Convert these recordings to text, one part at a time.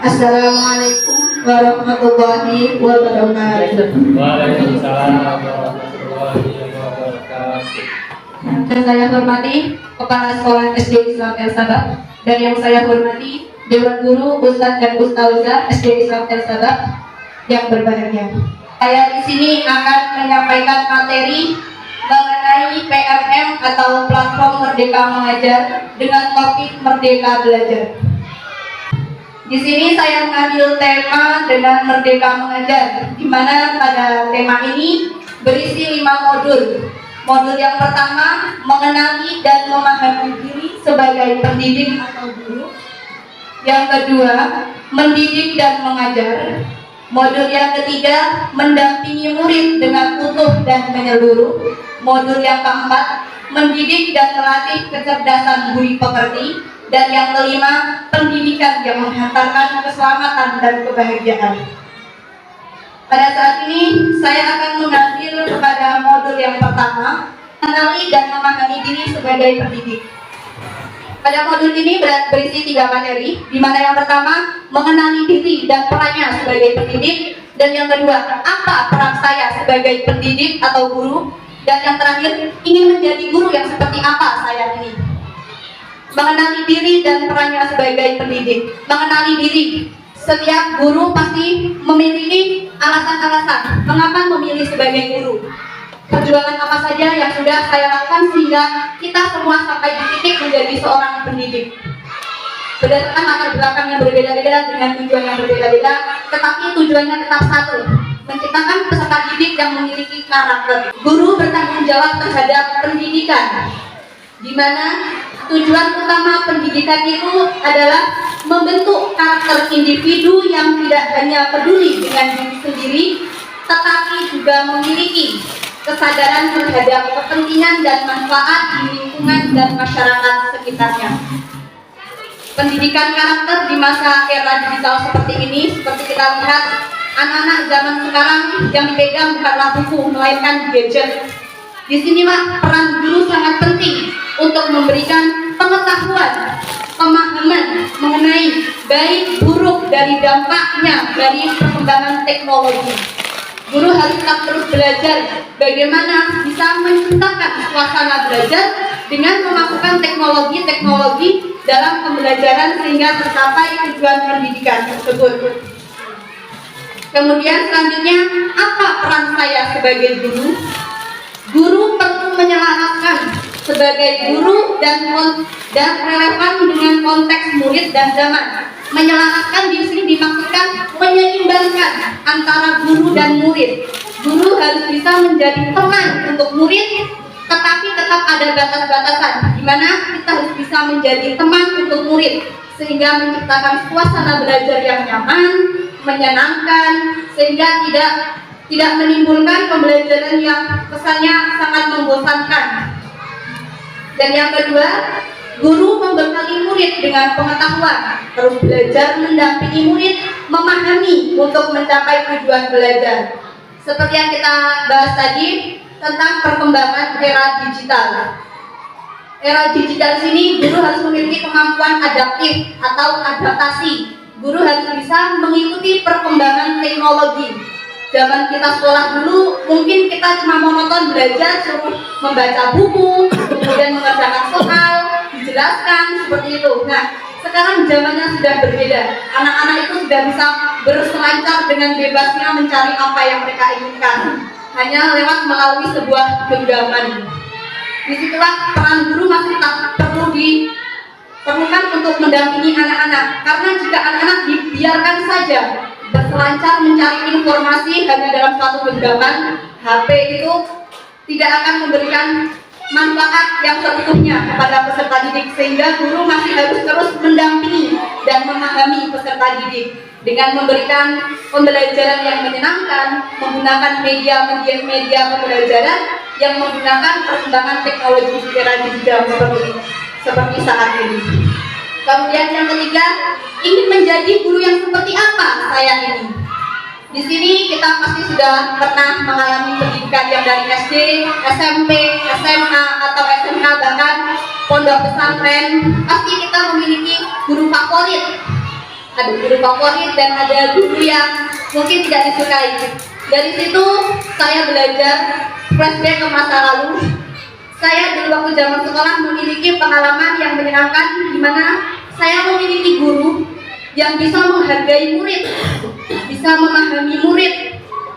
Assalamualaikum warahmatullahi wabarakatuh. Waalaikumsalam warahmatullahi wabarakatuh. Yang saya hormati Kepala Sekolah SD Islam El Sabah, dan yang saya hormati Dewan Guru, Ustadz dan Ustazah SD Islam El Sabah yang berbahagia. Saya di sini akan menyampaikan materi mengenai PMM atau Platform Merdeka Mengajar dengan topik Merdeka Belajar. Di sini saya mengambil tema dengan Merdeka Mengajar, di mana pada tema ini berisi 5 modul. Modul yang pertama, mengenali dan memahami diri sebagai pendidik atau guru. Yang kedua, mendidik dan mengajar. Modul yang ketiga, mendampingi murid dengan utuh dan menyeluruh. Modul yang keempat, mendidik dan melatih kecerdasan budi pekerti. Dan yang kelima, pendidikan yang menghantarkan keselamatan dan kebahagiaan. Pada saat ini, saya akan mengambil kepada modul yang pertama, mengenali dan memahami diri sebagai pendidik. Pada modul ini berisi 3 materi, di mana yang pertama, mengenali diri dan perannya sebagai pendidik, dan yang kedua, apa peran saya sebagai pendidik atau guru, dan yang terakhir, ingin menjadi guru yang seperti apa saya ini. Mengenali diri dan perannya sebagai pendidik. Mengenali diri. Setiap guru pasti memiliki alasan-alasan mengapa memilih sebagai guru. Perjuangan apa saja yang sudah saya lakukan sehingga kita semua sampai di titik menjadi seorang pendidik. Berdasarkan latar belakang yang berbeda-beda dengan tujuan yang berbeda-beda, tetapi tujuannya tetap satu, menciptakan peserta didik yang memiliki karakter. Guru bertanggung jawab terhadap pendidikan, di mana tujuan utama pendidikan itu adalah membentuk karakter individu yang tidak hanya peduli dengan diri sendiri, tetapi juga memiliki kesadaran terhadap kepentingan dan manfaat di lingkungan dan masyarakat sekitarnya. Pendidikan karakter di masa era digital seperti ini, seperti kita lihat anak-anak zaman sekarang yang dipegang bukanlah buku, melainkan gadget. Di sinilah peran guru sangat penting untuk memberikan pengetahuan, pemahaman mengenai baik buruk dari dampaknya dari perkembangan teknologi. Guru harus tetap terus belajar bagaimana bisa menciptakan suasana belajar dengan memasukkan teknologi-teknologi dalam pembelajaran sehingga tercapai tujuan pendidikan tersebut. Kemudian selanjutnya, apa peran saya sebagai guru? Guru perlu menyelaraskan sebagai guru dan relevan dengan konteks murid dan zaman. Menyelaraskan di sini dimaksudkan menyeimbangkan antara guru dan murid. Guru harus bisa menjadi teman untuk murid, tetapi tetap ada batas-batasan, di mana kita harus bisa menjadi teman untuk murid, sehingga menciptakan suasana belajar yang nyaman, menyenangkan, sehingga tidak menimbulkan pembelajaran yang kesannya sangat membosankan. Dan yang kedua, guru membekali murid dengan pengetahuan, terus belajar mendampingi murid, memahami untuk mencapai tujuan belajar. Seperti yang kita bahas tadi tentang perkembangan era digital. Era digital sini guru harus memiliki kemampuan adaptif atau adaptasi. Guru harus bisa mengikuti perkembangan teknologi. Zaman kita sekolah dulu, mungkin kita cuma monoton belajar, suruh membaca buku, kemudian mengerjakan soal, dijelaskan seperti itu. Nah, sekarang zamannya sudah berbeda. Anak-anak itu sudah bisa berselancar dengan bebasnya mencari apa yang mereka inginkan, hanya lewat melalui sebuah genggaman. Disitulah peran guru masih tetap perlu diperlukan untuk mendampingi anak-anak. Karena jika anak-anak dibiarkan saja berselancar mencari informasi hanya dalam suatu genggaman, HP itu tidak akan memberikan manfaat yang seutuhnya kepada peserta didik, sehingga guru masih harus terus mendampingi dan memahami peserta didik dengan memberikan pembelajaran yang menyenangkan, menggunakan media pembelajaran yang menggunakan perkembangan teknologi di era digital seperti saat ini. Kemudian yang ketiga, ingin menjadi guru yang seperti apa saya ini? Di sini kita pasti sudah pernah mengalami pendidikan yang dari SD, SMP, SMA atau SMA, bahkan pondok pesantren. Pasti kita memiliki guru favorit. ada guru favorit dan ada guru yang mungkin tidak disukai. Dari situ saya belajar flashback ke masa lalu. Saya dulu waktu zaman sekolah memiliki pengalaman yang menyenangkan, di mana saya memiliki guru yang bisa menghargai murid, bisa memahami murid.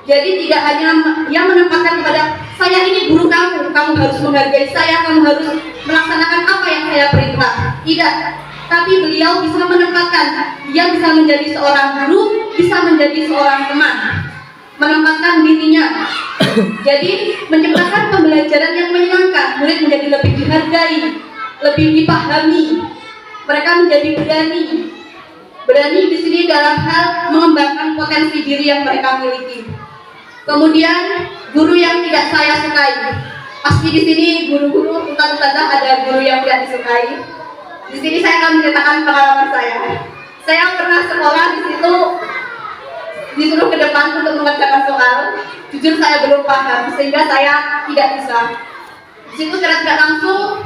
Jadi tidak hanya yang menempatkan kepada saya ini guru kamu, kamu harus menghargai saya, kamu harus melaksanakan apa yang saya perintah. Tidak, tapi beliau bisa menempatkan, dia bisa menjadi seorang guru, bisa menjadi seorang teman, menempatkan dirinya. Jadi menciptakan pembelajaran yang menyenangkan, murid menjadi lebih dihargai, lebih dipahami, mereka menjadi berani di sini dalam hal mengembangkan potensi diri yang mereka miliki. Kemudian guru yang tidak saya sukai, pasti di sini guru-guru ustaz-ustazah ada guru yang tidak disukai. Di sini saya akan menceritakan pengalaman saya. Saya pernah sekolah di situ disuruh ke depan untuk mengerjakan soal. Jujur saya belum paham sehingga saya tidak bisa. Di situ secara tidak langsung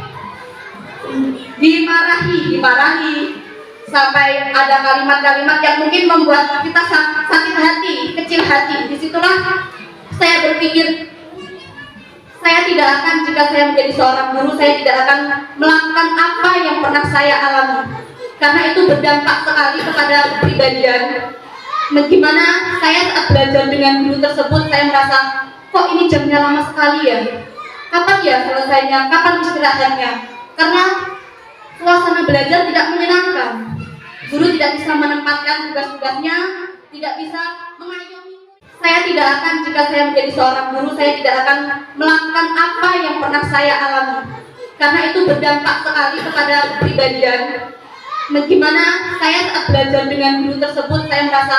dimarahi sampai ada kalimat-kalimat yang mungkin membuat kita sakit hati, kecil hati. Disitulah saya berpikir, saya tidak akan, jika saya menjadi seorang guru, saya tidak akan melakukan apa yang pernah saya alami, karena itu berdampak sekali kepada kepribadian. Bagaimana saya saat belajar dengan guru tersebut, saya merasa kok ini jamnya lama sekali ya, kapan ya selesainya, kapan istirahatnya, karena suasana belajar tidak menyenangkan. Guru tidak bisa menempatkan tugas-tugasnya, tidak bisa mengayomi. Saya tidak akan, jika saya menjadi seorang guru, saya tidak akan melakukan apa yang pernah saya alami, karena itu berdampak sekali kepada kepribadian. Bagaimana saya saat belajar dengan guru tersebut, saya merasa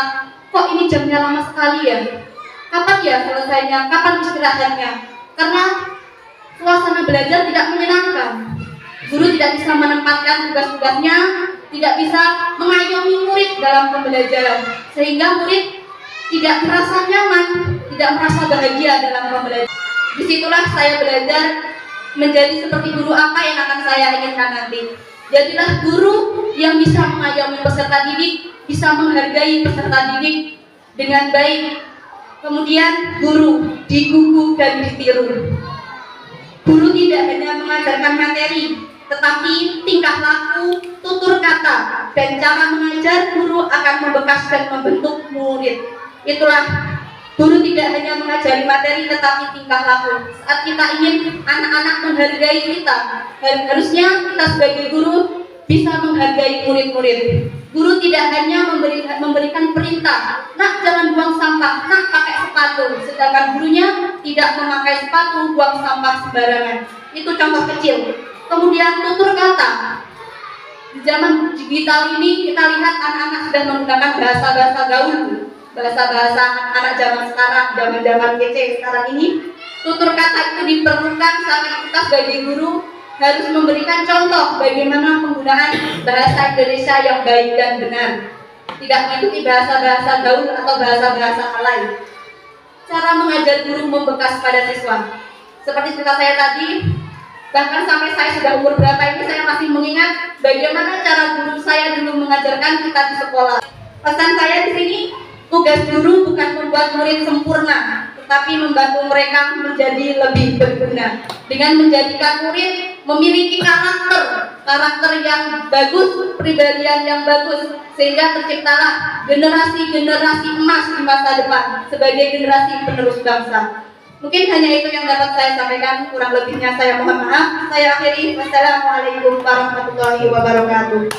kok ini jamnya lama sekali ya, kapan ya selesainya, kapan istirahatnya, karena suasana belajar tidak menyenangkan. Guru tidak bisa menempatkan tugas-tugasnya, tidak bisa mengayomi murid dalam pembelajaran, sehingga murid tidak merasa nyaman, tidak merasa bahagia dalam pembelajaran. Disitulah saya belajar menjadi seperti guru apa yang akan saya inginkan nanti. Jadilah guru yang bisa mengayomi peserta didik, bisa menghargai peserta didik dengan baik. Kemudian guru digugu dan ditiru. Guru tidak hanya mengajarkan materi, tetapi tingkah laku, tutur kata, dan cara mengajar guru akan membekas dan membentuk murid. Itulah guru tidak hanya mengajari materi, tetapi tingkah laku. Saat kita ingin anak-anak menghargai kita, harusnya kita sebagai guru bisa menghargai murid-murid. Guru tidak hanya memberikan perintah, nak jangan buang sampah, nak pakai sepatu, sedangkan gurunya tidak memakai sepatu, buang sampah sembarangan. Itu contoh kecil. Kemudian tutur kata. Di zaman digital ini kita lihat anak-anak sudah menggunakan bahasa-bahasa gaul, bahasa-bahasa anak zaman sekarang, zaman-zaman kece sekarang ini. Tutur kata itu diperlukan saat kita sebagai guru harus memberikan contoh bagaimana penggunaan bahasa Indonesia yang baik dan benar, tidak mengikuti bahasa-bahasa gaul atau bahasa-bahasa lain. Cara mengajar guru membekas pada siswa. Seperti cerita saya tadi, bahkan sampai saya sudah umur berapa ini, saya masih mengingat bagaimana cara guru saya dulu mengajarkan kita di sekolah. Pesan saya di sini, tugas guru bukan membuat murid sempurna, tetapi membantu mereka menjadi lebih berguna dengan menjadikan murid memiliki karakter yang bagus, kepribadian yang bagus, sehingga terciptalah generasi-generasi emas di masa depan sebagai generasi penerus bangsa. Mungkin hanya itu yang dapat saya sampaikan, kurang lebihnya saya mohon maaf. Saya akhiri, wassalamualaikum warahmatullahi wabarakatuh.